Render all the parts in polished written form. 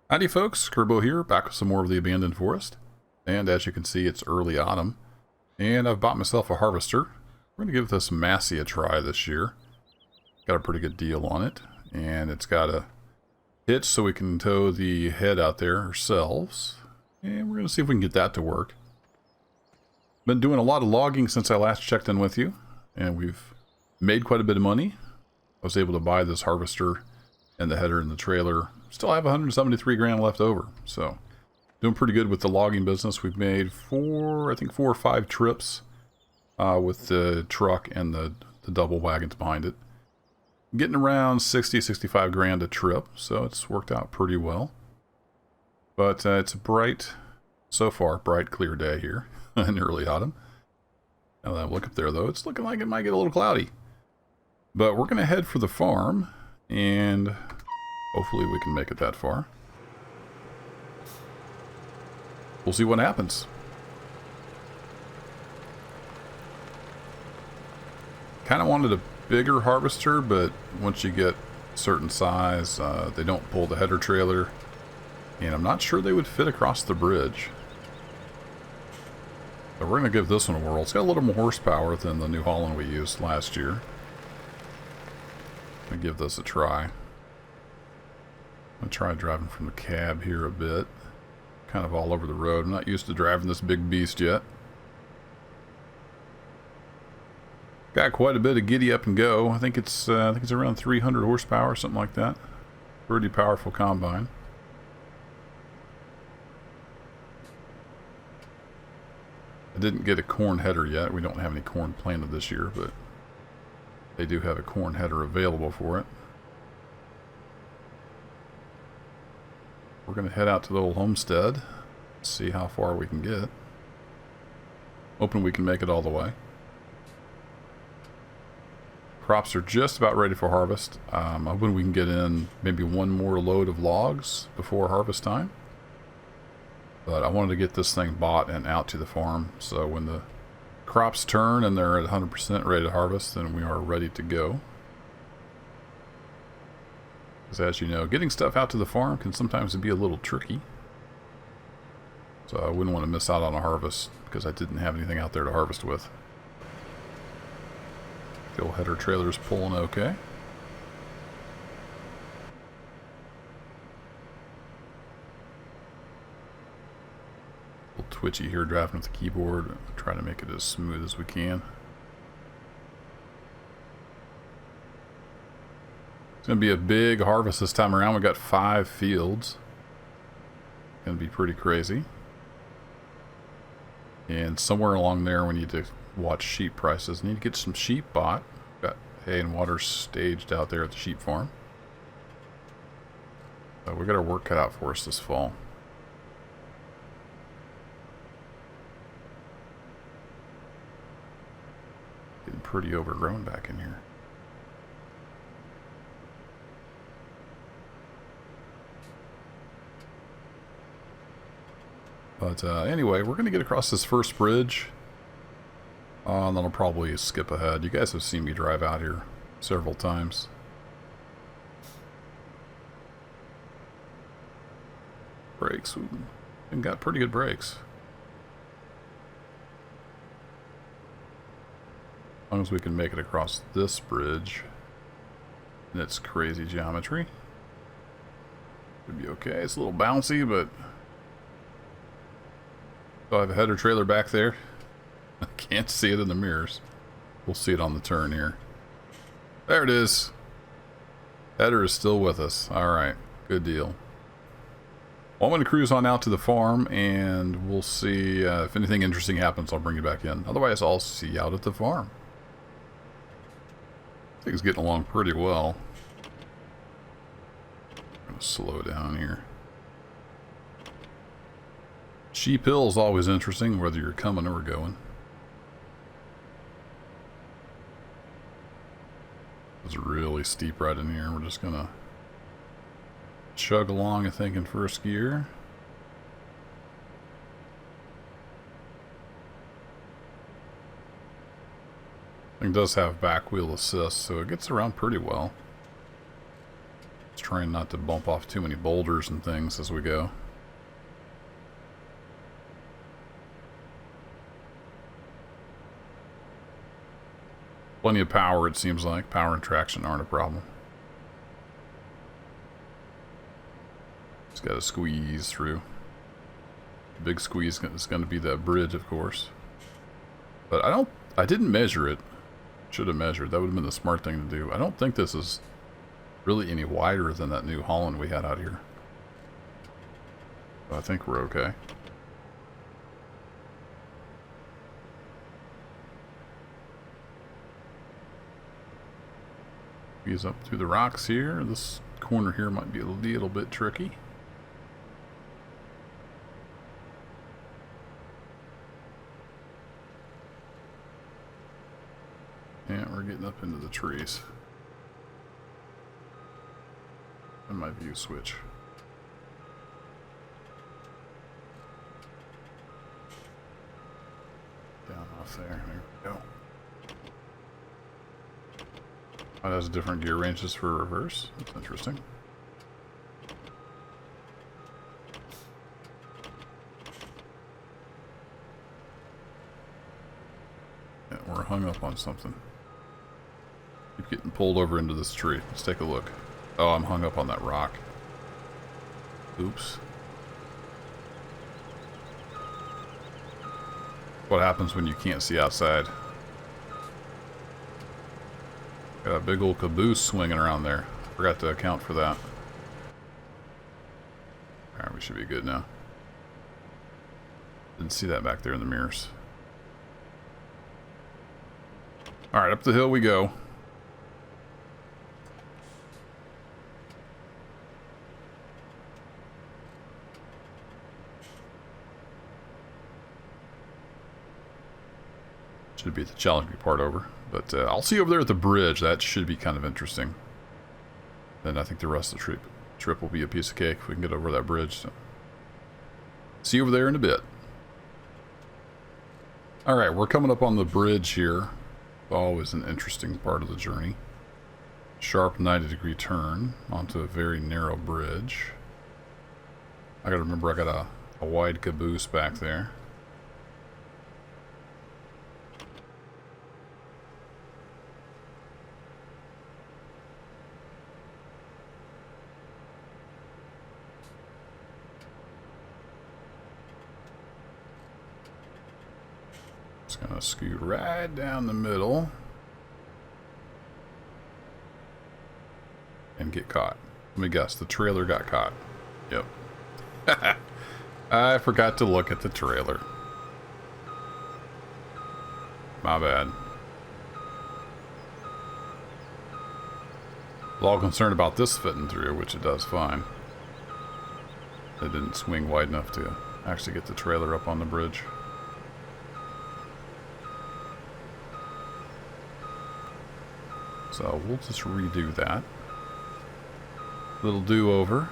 Howdy folks, Kerbo here, back with some more of the Abandoned Forest. And as you can see, it's early autumn. And I've bought myself a harvester. We're going to give this Massey a try this year. Got a pretty good deal on it. And it's got a hitch so we can tow the head out there ourselves. And we're going to see if we can get that to work. Been doing a lot of logging since I last checked in with you. And we've made quite a bit of money. I was able to buy this harvester and the header and the trailer. Still have 173 grand left over, so doing pretty good with the logging business. We've made I think four or five trips with the truck and the double wagons behind it. Getting around 65 grand a trip, so it's worked out pretty well. But it's a bright, clear day here in early autumn. Now that I look up there, though, it's looking like it might get a little cloudy. But we're going to head for the farm, and hopefully we can make it that far. We'll see what happens. Kind of wanted a bigger harvester, but once you get a certain size, they don't pull the header trailer. And I'm not sure they would fit across the bridge. So we're going to give this one a whirl. It's got a little more horsepower than the New Holland we used last year. I'm going to give this a try. I'm going to try driving from the cab here a bit. Kind of all over the road. I'm not used to driving this big beast yet. Got quite a bit of giddy up and go. I think it's around 300 horsepower, something like that. Pretty powerful combine. I didn't get a corn header yet. We don't have any corn planted this year, but they do have a corn header available for it. We're going to head out to the old homestead, see how far we can get. Hoping we can make it all the way. Crops are just about ready for harvest. I'm hoping we can get in maybe one more load of logs before harvest time. But I wanted to get this thing bought and out to the farm, so when the crops turn and they're at 100% ready to harvest, then we are ready to go. Because as you know, getting stuff out to the farm can sometimes be a little tricky. So I wouldn't want to miss out on a harvest because I didn't have anything out there to harvest with. The old header trailer's pulling okay. A little twitchy here driving with the keyboard. Trying to make it as smooth as we can. It's going to be a big harvest this time around. We got 5 fields. Going to be pretty crazy. And somewhere along there we need to watch sheep prices. Need to get some sheep bought. Got hay and water staged out there at the sheep farm. So we got our work cut out for us this fall. Getting pretty overgrown back in here. But anyway, we're going to get across this first bridge. And then I'll probably skip ahead. You guys have seen me drive out here several times. Brakes. We've got pretty good brakes. As long as we can make it across this bridge and its crazy geometry. Should be okay. It's a little bouncy, but I have a header trailer back there. I can't see it in the mirrors. We'll see it on the turn here. There it is. Header is still with us. Alright, good deal. Well, I'm going to cruise on out to the farm, and we'll see if anything interesting happens. I'll bring you back in. Otherwise, I'll see you out at the farm. I think it's getting along pretty well. I'm going to slow down here. Sheep Hill is always interesting, whether you're coming or going. It's really steep right in here. We're just gonna chug along, I think, in first gear. It does have back wheel assist, so it gets around pretty well. Let's trying not to bump off too many boulders and things as we go. Plenty of power, it seems like. Power and traction aren't a problem. Just got to squeeze through. The big squeeze is going to be that bridge, of course. But I didn't measure it. Should have measured. That would have been the smart thing to do. I don't think this is really any wider than that New Holland we had out here. But I think we're okay. Squeeze up through the rocks here. This corner here might be a little bit tricky. Yeah, we're getting up into the trees. And my view switch. Down off there. There we go. Oh, it has different gear ranges for reverse. That's interesting. Yeah, we're hung up on something. Keep getting pulled over into this tree. Let's take a look. Oh, I'm hung up on that rock. Oops. What happens when you can't see outside? Got a big old caboose swinging around there. Forgot to account for that. Alright, we should be good now. Didn't see that back there in the mirrors. Alright, up the hill we go. Should be the challenging part over. But I'll see you over there at the bridge. That should be kind of interesting. Then I think the rest of the trip will be a piece of cake if we can get over that bridge. So. See you over there in a bit. Alright, we're coming up on the bridge here. Always an interesting part of the journey. Sharp 90-degree turn onto a very narrow bridge. I gotta remember I got a wide caboose back there. Just gonna scoot right down the middle and get caught. Let me guess, the trailer got caught. Yep. I forgot to look at the trailer. My bad. I was all concerned about this fitting through, which it does fine. It didn't swing wide enough to actually get the trailer up on the bridge. So we'll just redo that. Little do-over.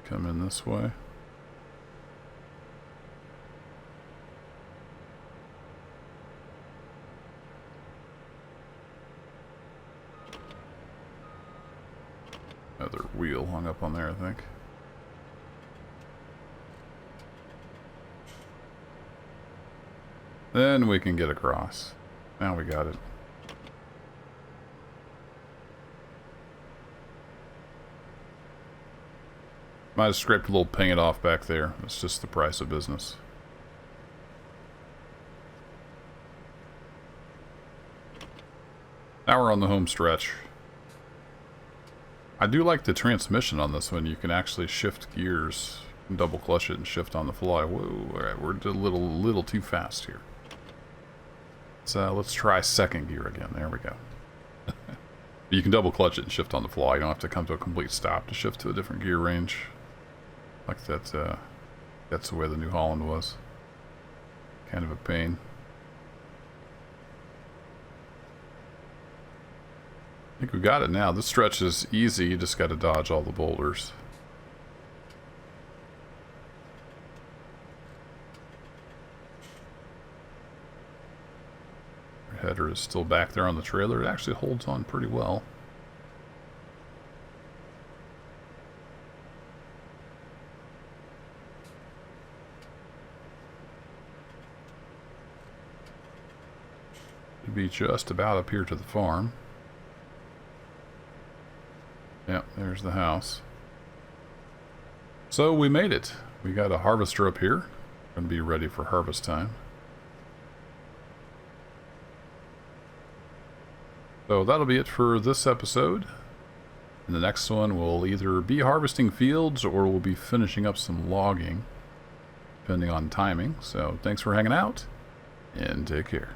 Come in this way. Another wheel hung up on there, I think. Then we can get across. Now we got it. Might have scraped a little paint off back there. It's just the price of business. Now we're on the home stretch. I do like the transmission on this one. You can actually shift gears, double clutch it and shift on the fly. Whoa, alright, we're a little too fast here. So let's try second gear again. There we go. You can double clutch it and shift on the fly. You don't have to come to a complete stop to shift to a different gear range. Like that, that's the way the New Holland was. Kind of a pain. I think we got it now. This stretch is easy. You just got to dodge all the boulders. Our header is still back there on the trailer. It actually holds on pretty well. Should be just about up here to the farm. Yep, there's the house. So we made it. We got a harvester up here. Going to be ready for harvest time. So that'll be it for this episode. In the next one, we'll either be harvesting fields or we'll be finishing up some logging, depending on timing. So thanks for hanging out, and take care.